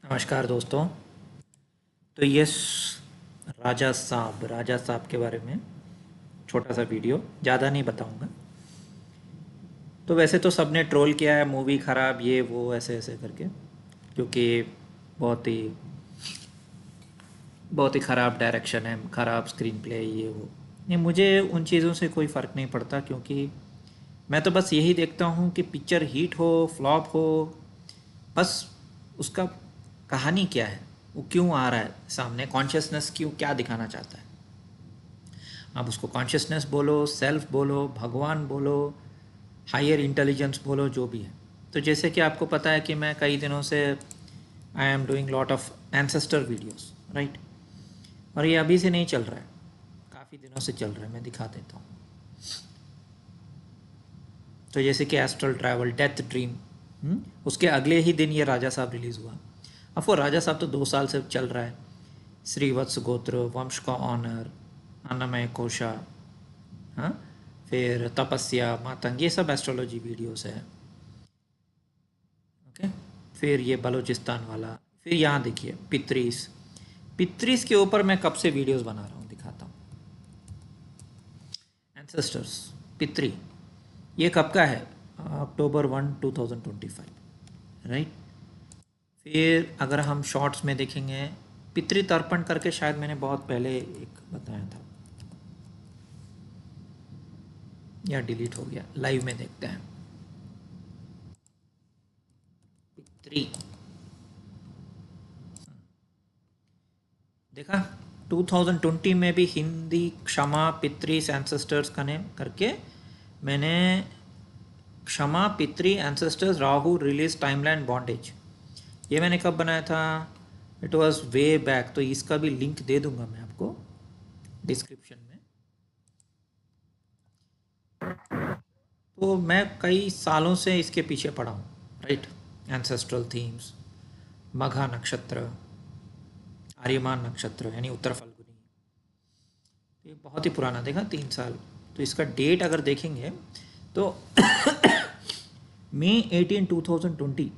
नमस्कार दोस्तों। तो ये राजा साहब के बारे में छोटा सा वीडियो, ज़्यादा नहीं बताऊंगा। तो वैसे तो सबने ट्रोल किया है, मूवी ख़राब, ये वो ऐसे ऐसे करके, क्योंकि बहुत ही बहुत ही ख़राब डायरेक्शन है, ख़राब स्क्रीन प्ले, ये वो। नहीं, मुझे उन चीज़ों से कोई फ़र्क नहीं पड़ता, क्योंकि मैं तो बस यही देखता हूँ कि पिक्चर हिट हो, फ्लॉप हो, बस उसका कहानी क्या है, वो क्यों आ रहा है सामने, कॉन्शियसनेस क्यों, क्या दिखाना चाहता है। आप उसको कॉन्शियसनेस बोलो, सेल्फ बोलो, भगवान बोलो, हायर इंटेलिजेंस बोलो, जो भी है। तो जैसे कि आपको पता है कि मैं कई दिनों से I am doing lot of ancestor videos, right. और ये अभी से नहीं चल रहा है, काफ़ी दिनों से चल रहा है, मैं दिखा देता हूँ। तो जैसे कि एस्ट्रल ट्रैवल, डेथ ड्रीम, उसके अगले ही दिन ये राजा साहब रिलीज़ हुआ। अब वो राजा साहब तो 2 साल से चल रहा है। श्रीवत्स गोत्र, वंश का ऑनर, अन्नमय कोशा, हाँ, फिर तपस्या, मातंग, ये सब एस्ट्रोलॉजी वीडियोस है। ओके। फिर ये बलूचिस्तान वाला, फिर यहाँ देखिए पितरीस। पितरीस के ऊपर मैं कब से वीडियोस बना रहा हूँ, दिखाता हूँ। एंसेस्टर्स, पितरी, ये कब का है? अक्टूबर 1, 2025, राइट। फिर अगर हम शॉर्ट्स में देखेंगे, पितृ तर्पण करके शायद मैंने बहुत पहले एक बताया था, या डिलीट हो गया। लाइव में देखते हैं। पितृ, देखा, 2020 में भी हिंदी क्षमा पितृ एंसेस्टर्स का नेम करके मैंने क्षमा पितृ ancestors Rahu release timeline bondage, ये मैंने कब बनाया था? It was way back. तो इसका भी लिंक दे दूंगा मैं आपको डिस्क्रिप्शन में। तो मैं कई सालों से इसके पीछे पड़ा हूँ, राइट। एंसेस्ट्रल थीम्स, मघा नक्षत्र, आर्यमान नक्षत्र यानी उत्तर फल्गुनी, ये बहुत ही पुराना, देखा, 3 साल। तो इसका डेट अगर देखेंगे तो मई 18, 2020,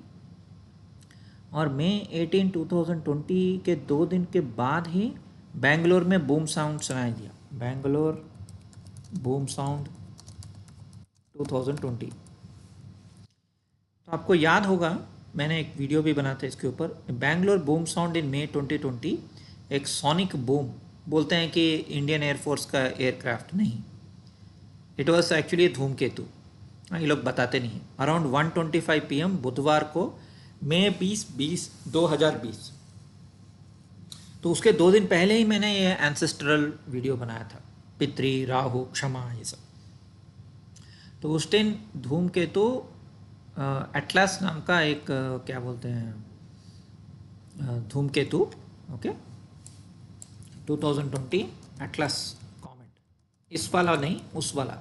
और मई 18, 2020 के 2 दिन के बाद ही बेंगलोर में बूम साउंड सुनाई दिया। Bangalore boom sound 2020। तो आपको याद होगा, मैंने एक वीडियो भी बना था इसके ऊपर, बैंगलोर बूम साउंड इन मई 2020, एक सोनिक बूम। बोलते हैं कि इंडियन एयरफोर्स का एयरक्राफ्ट नहीं, इट वॉज एक्चुअली धूमकेतु। हाँ, ये लोग बताते नहीं हैं। अराउंड 1:25 PM बुधवार को, मई 20, 2020। तो उसके 2 दिन पहले ही मैंने ये एंसेस्ट्रल वीडियो बनाया था, पितृ, राहु, क्षमा, ये सब। तो उस टाइम धूमकेतु, एटलास नाम का एक, क्या बोलते हैं, धूमकेतु, ओके, 2020 एटलास कॉमेट, इस वाला नहीं, उस वाला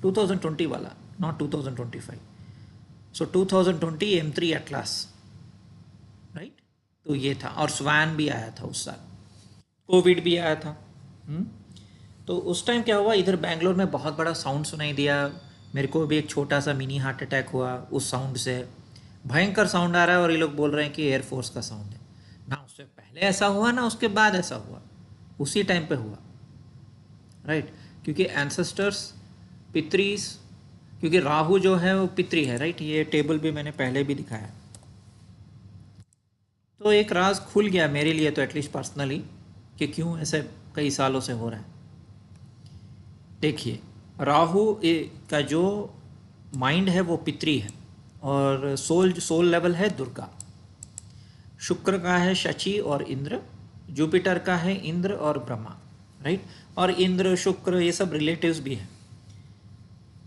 2020 वाला, not 2025। So 2020 M3 atlas, right. तो ये था, और स्वैन भी आया था उस साल, कोविड भी आया था। हम्म। तो उस टाइम क्या हुआ, इधर बैंगलोर में बहुत बड़ा साउंड सुनाई दिया। मेरे को भी एक छोटा सा मिनी हार्ट अटैक हुआ उस साउंड से। भयंकर साउंड आ रहा है, और ये लोग बोल रहे हैं कि एयरफोर्स का साउंड है। ना उससे पहले ऐसा हुआ, ना उसके बाद ऐसा हुआ, उसी टाइम पे हुआ, राइट। क्योंकि एंसेस्टर्स, पितरीस, क्योंकि राहु जो है वो पितरी है, राइट। ये टेबल भी मैंने पहले भी दिखाया। तो एक राज खुल गया मेरे लिए, तो एटलीस्ट पर्सनली, कि क्यों ऐसे कई सालों से हो रहा है। देखिए, राहु का जो माइंड है वो पितरी है, और सोल सोल लेवल है दुर्गा। शुक्र का है शची और इंद्र, जुपिटर का है इंद्र और ब्रह्मा, राइट। और इंद्र शुक्र ये सब रिलेटिव्स भी हैं।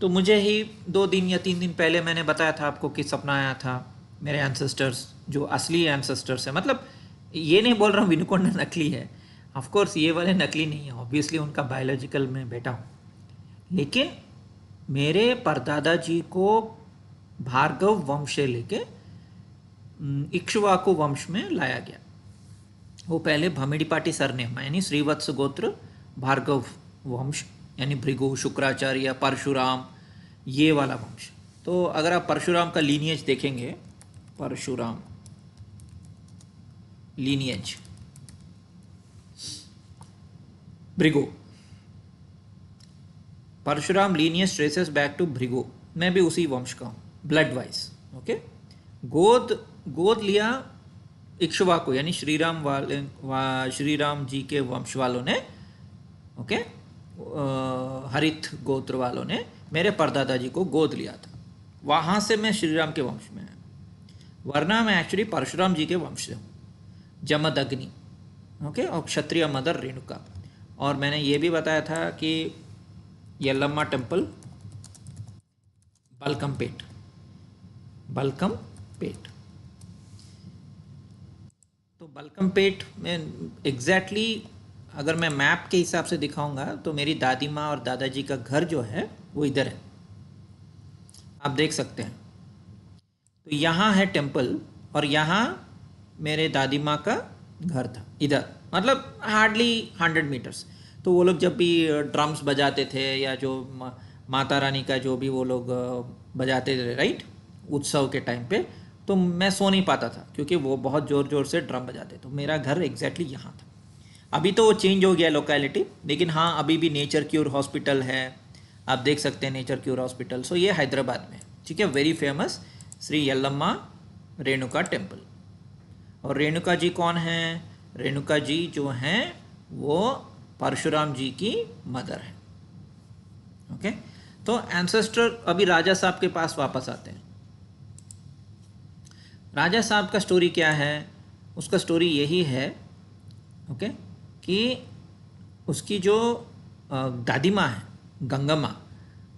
तो मुझे ही 2 दिन या 3 दिन पहले मैंने बताया था आपको कि सपना आया था, मेरे एंसेस्टर्स, जो असली एंसेस्टर्स है, मतलब ये नहीं बोल रहा हूँ विनुकोंडा नकली है, ऑफ कोर्स ये वाले नकली नहीं है, ऑब्वियसली उनका बायोलॉजिकल में बेटा हूँ, लेकिन मेरे परदादा जी को भार्गव वंश से लेके इक्ष्वाकु वंश में लाया गया। वो पहले भमिड़ीपाटी सरनेम, यानी श्रीवत्स गोत्र, भार्गव वंश, यानी भृगु, शुक्राचार्य, परशुराम, ये वाला वंश। तो अगर आप परशुराम का लीनिएज देखेंगे, Parshuram, lineage. Bhrigu, Parshuram lineage traces back to Bhrigu. मैं भी उसी वंश का हूँ, ब्लड वाइज. ओके, गोद लिया इक्ष्वाकु यानी श्रीराम जी के वंश वालों ने. ओके, हरित गोत्र वालों ने मेरे परदादा जी को गोद लिया था. वहाँ से मैं श्रीराम के वंश में हूँ, वरना मैं एक्चुअली परशुराम जी के वंश से हूँ. जमदग्नि. ओके, और क्षत्रिय मदर रेणुका. और मैंने ये भी बताया था कि यल्लम्मा टेम्पल बलकमपेट. तो बलकमपेट में एग्जैक्टली अगर मैं मैप के हिसाब से दिखाऊंगा तो मेरी दादी माँ और दादाजी का घर जो है वो इधर है, आप देख सकते हैं. तो यहाँ है टेम्पल और यहाँ मेरे दादी माँ का घर था इधर, मतलब हार्डली 100 मीटर्स. तो वो लोग जब भी ड्रम्स बजाते थे या जो माता रानी का जो भी वो लोग बजाते थे राइट, उत्सव के टाइम पे, तो मैं सो नहीं पाता था क्योंकि वो बहुत ज़ोर ज़ोर से ड्रम बजाते. तो मेरा घर एग्जैक्टली यहाँ था. अभी तो वो चेंज हो गया लोकेलिटी, लेकिन हाँ अभी भी नेचर क्यूर हॉस्पिटल है, आप देख सकते हैं नेचर क्यूर हॉस्पिटल. सो ये हैदराबाद में, ठीक है, very famous Shri Yallamma Renuka temple. और रेणुका जी कौन हैं? रेणुका जी जो हैं वो परशुराम जी की मदर है. ओके, तो एंसेस्टर. अभी राजा साहब के पास वापस आते हैं. राजा साहब का स्टोरी क्या है? उसका स्टोरी यही है ओके कि उसकी जो दादी माँ है गंगम्मा,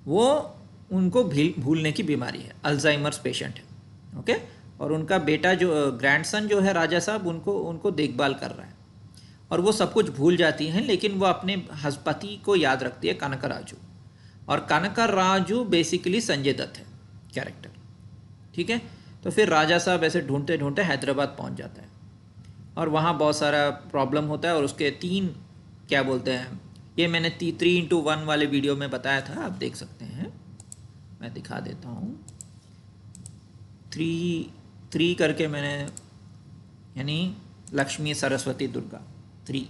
वो उनको भूलने की बीमारी है, अल्जाइमर्स पेशेंट है. ओके, और उनका बेटा जो ग्रैंडसन जो है राजा साहब, उनको देखभाल कर रहा है और वो सब कुछ भूल जाती हैं, लेकिन वो अपने पति को याद रखती है, कनकराजू. और कनकराजू बेसिकली संजय दत्त है कैरेक्टर. ठीक है, तो फिर राजा साहब ऐसे ढूंढते ढूंढते हैदराबाद पहुंच जाता है और वहाँ बहुत सारा प्रॉब्लम होता है. और उसके 3 क्या बोलते हैं, ये मैंने 3x1 वाले वीडियो में बताया था, आप देख सकते हैं, मैं दिखा देता हूँ. 3 करके मैंने, यानी लक्ष्मी सरस्वती दुर्गा 3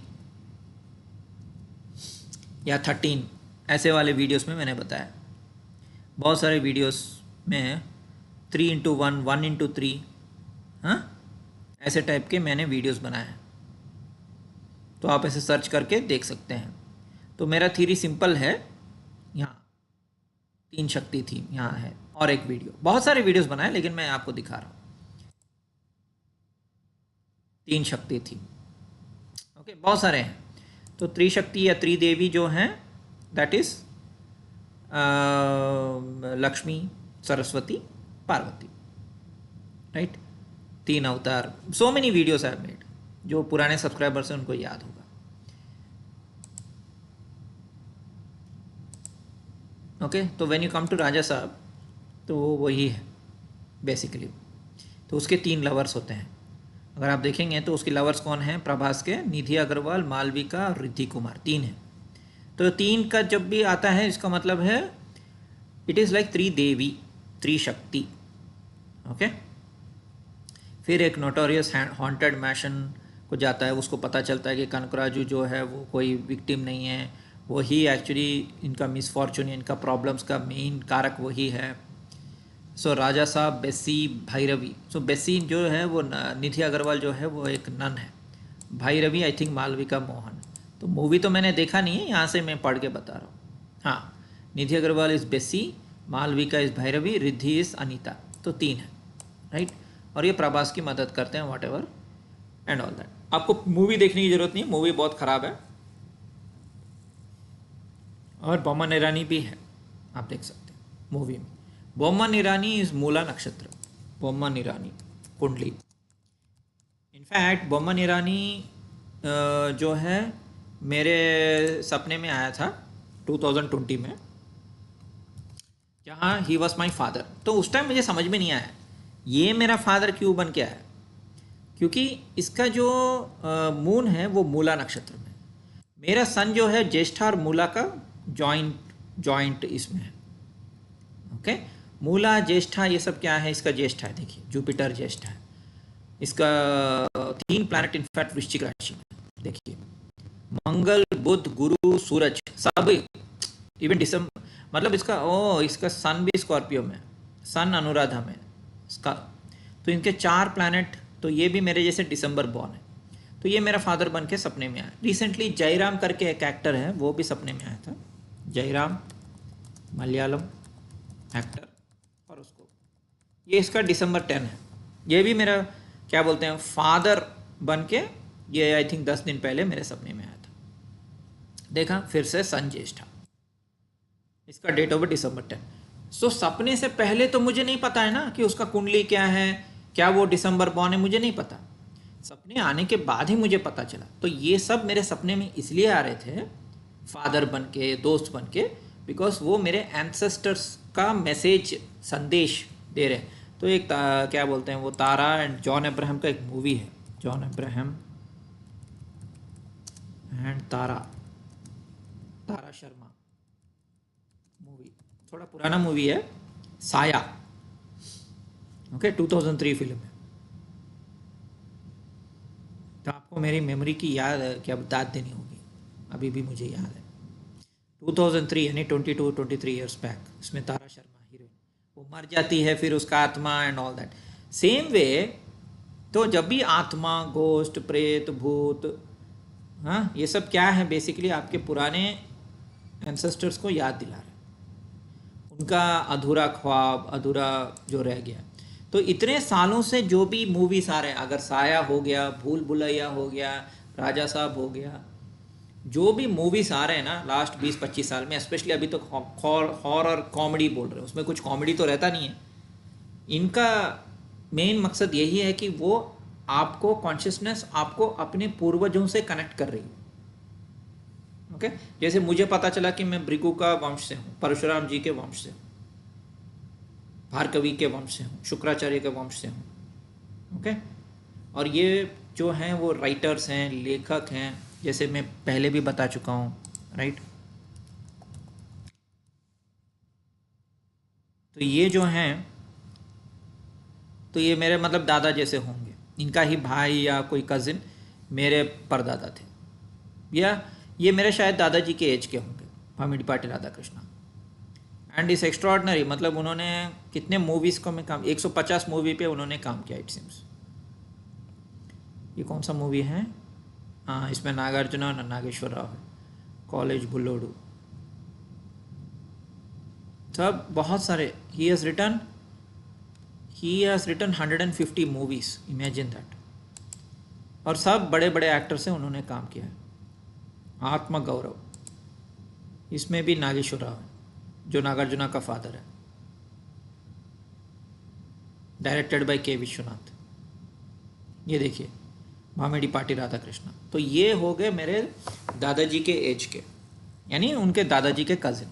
या 13 ऐसे वाले वीडियोस में मैंने बताया. बहुत सारे वीडियोस में 3x1, 1x3, हाँ, ऐसे टाइप के मैंने वीडियोस बनाए हैं, तो आप ऐसे सर्च करके देख सकते हैं. तो मेरा थ्योरी सिंपल है. यहाँ 3 शक्ति थी, यहाँ है, और एक वीडियो, बहुत सारे वीडियोस बनाए लेकिन मैं आपको दिखा रहा हूँ. 3 शक्ति थी. ओके, बहुत सारे हैं. तो त्रिशक्ति या त्रिदेवी जो हैं that is Lakshmi, Saraswati, Parvati, right. 3 अवतार. So many videos I have made. जो पुराने सब्सक्राइबर्स हैं उनको याद होगा. ओके, तो व्हेन यू कम टू राजा साहब, तो वो वही है बेसिकली. तो उसके 3 लवर्स होते हैं. अगर आप देखेंगे तो उसके लवर्स कौन हैं? प्रभास के निधि अग्रवाल, मालविका और रिद्धि कुमार, 3 हैं. तो 3 का जब भी आता है इसका मतलब है इट इज़ लाइक त्रिदेवी, त्रिशक्ति. ओके, फिर एक नोटोरियस हॉन्टेड मैशन को जाता है, उसको पता चलता है कि कनकराजू जो है वो कोई विक्टिम नहीं है, वही एक्चुअली इनका मिसफॉर्चून, इनका प्रॉब्लम्स का मेन कारक वही है. सो राजा साहब, बेसी, भैरवी. सो बेसी जो है वो निधि अग्रवाल जो है वो एक नन है. Bhairavi I think Malavika Mohan. तो मूवी तो मैंने देखा नहीं है, यहाँ से मैं पढ़ के बता रहा हूँ. हाँ, निधि अग्रवाल इज़ बेसी, मालविका इज़ भैरवी, रिद्धि इज़ अनीता. तो 3 है, राइट. और ये प्रभास की मदद करते हैं, what ever and all that. आपको मूवी देखने की ज़रूरत नहीं है, मूवी बहुत ख़राब है. और बोमन ईरानी भी है, आप देख सकते हैं मूवी में. बोमन ईरानी इज़ मूला नक्षत्र. बोमन ईरानी कुंडली. इनफैक्ट बोमन ईरानी जो है मेरे सपने में आया था 2020 में, जहाँ ही वॉज माई फादर. तो उस टाइम मुझे समझ में नहीं आया ये मेरा फादर क्यों बन के आया, क्योंकि इसका जो मून है वो मूला नक्षत्र में. मेरा सन जो है ज्येष्ठा और मूला का जॉइंट इसमें है. ओके, मूला ज्येष्ठा ये सब क्या है, इसका ज्येष्ठा है, देखिए जुपिटर ज्येष्ठा है, इसका 3 प्लैनेट इनफैक्ट वृश्चिक राशि में। देखिए मंगल, बुध, गुरु, सूरज सब इवन दिसंबर, मतलब इसका सन भी स्कॉर्पियो में, सन अनुराधा में इसका, तो इनके 4 प्लैनेट, तो ये भी मेरे जैसे दिसंबर बॉर्न है। तो ये मेरा फादर बन के सपने में आया। रिसेंटली जयराम करके एक एक्टर है, वो भी सपने में आया था। जयराम मलयालम एक्टर, और उसको ये इसका दिसंबर 10 है। ये भी मेरा क्या बोलते हैं फादर बन के, ये आई थिंक 10 दिन पहले मेरे सपने में आया था। देखा फिर से सन ज्येष्ठा, इसका डेट ऑफ बर्थ दिसंबर 10। सो सपने से पहले तो मुझे नहीं पता है ना कि उसका कुंडली क्या है, क्या वो दिसंबर बॉर्न है, मुझे नहीं पता। सपने आने के बाद ही मुझे पता चला। तो ये सब मेरे सपने में इसलिए आ रहे थे फादर बन के, दोस्त बन के, बिकॉज वो मेरे एंसेस्टर्स का मैसेज, संदेश दे रहे हैं। तो एक क्या बोलते हैं वो तारा एंड जॉन अब्राहम का एक मूवी है, John Abraham and Tara, Tara Sharma movie, थोड़ा पुराना मूवी है, साया, ओके 2003 फिल्म है। तो आपको मेरी मेमोरी की याद क्या दाद देनी होगी, अभी भी मुझे याद है 2003 यानी 22-23 ईयर्स बैक। इसमें तारा शर्मा हीरोइन, वो मर जाती है, फिर उसका आत्मा and all that. Same way तो जब भी आत्मा, गोस्ट, प्रेत, भूत, हाँ ये सब क्या है, बेसिकली आपके पुराने एंसेस्टर्स को याद दिला रहे हैं, उनका अधूरा ख्वाब, अधूरा जो रह गया। तो इतने सालों से जो भी मूवीज आ रहे हैं, अगर साया हो गया, भूल भुलैया हो गया, राजा साहब हो गया, जो भी मूवीज आ रहे हैं ना लास्ट 20-25 साल में, स्पेशली अभी तो हॉरर कॉमेडी बोल रहे हैं, उसमें कुछ कॉमेडी तो रहता नहीं है। इनका मेन मकसद यही है कि वो आपको कॉन्शियसनेस, आपको अपने पूर्वजों से कनेक्ट कर रही है। ओके जैसे मुझे पता चला कि मैं भृगु का वंश से हूँ, परशुराम जी के वंश से हूँ, भार्गवी के वंश से हूँ, शुक्राचार्य के वंश से हूँ। ओके और ये जो हैं वो राइटर्स हैं, लेखक हैं, जैसे मैं पहले भी बता चुका हूँ, राइट। तो ये जो हैं, तो ये मेरे मतलब दादा जैसे होंगे, इनका ही भाई या कोई कज़िन मेरे परदादा थे, या ये मेरे शायद दादाजी के एज के होंगे, भामिडी पाटिल राधा कृष्णा। एंड इस एक्स्ट्रॉर्डनरी, मतलब उन्होंने कितने मूवीज़ को में काम, 150 मूवी पे उन्होंने काम किया इट सिम्स। ये कौन सा मूवी है, हाँ इसमें नागार्जुन और नागेश्वर राव है, कॉलेज बुल्लोडू, सब बहुत सारे। He has written 150 movies, imagine that. और सब बड़े बड़े एक्टर से उन्होंने काम किया है। आत्मा गौरव, इसमें भी नागेश्वर राव है जो नागार्जुना का फादर है, डायरेक्टेड बाय के विश्वनाथ। ये देखिए भामिडी पाटिल राधा कृष्णा। तो ये हो गए मेरे दादाजी के एज के, यानी उनके दादाजी के कज़िन।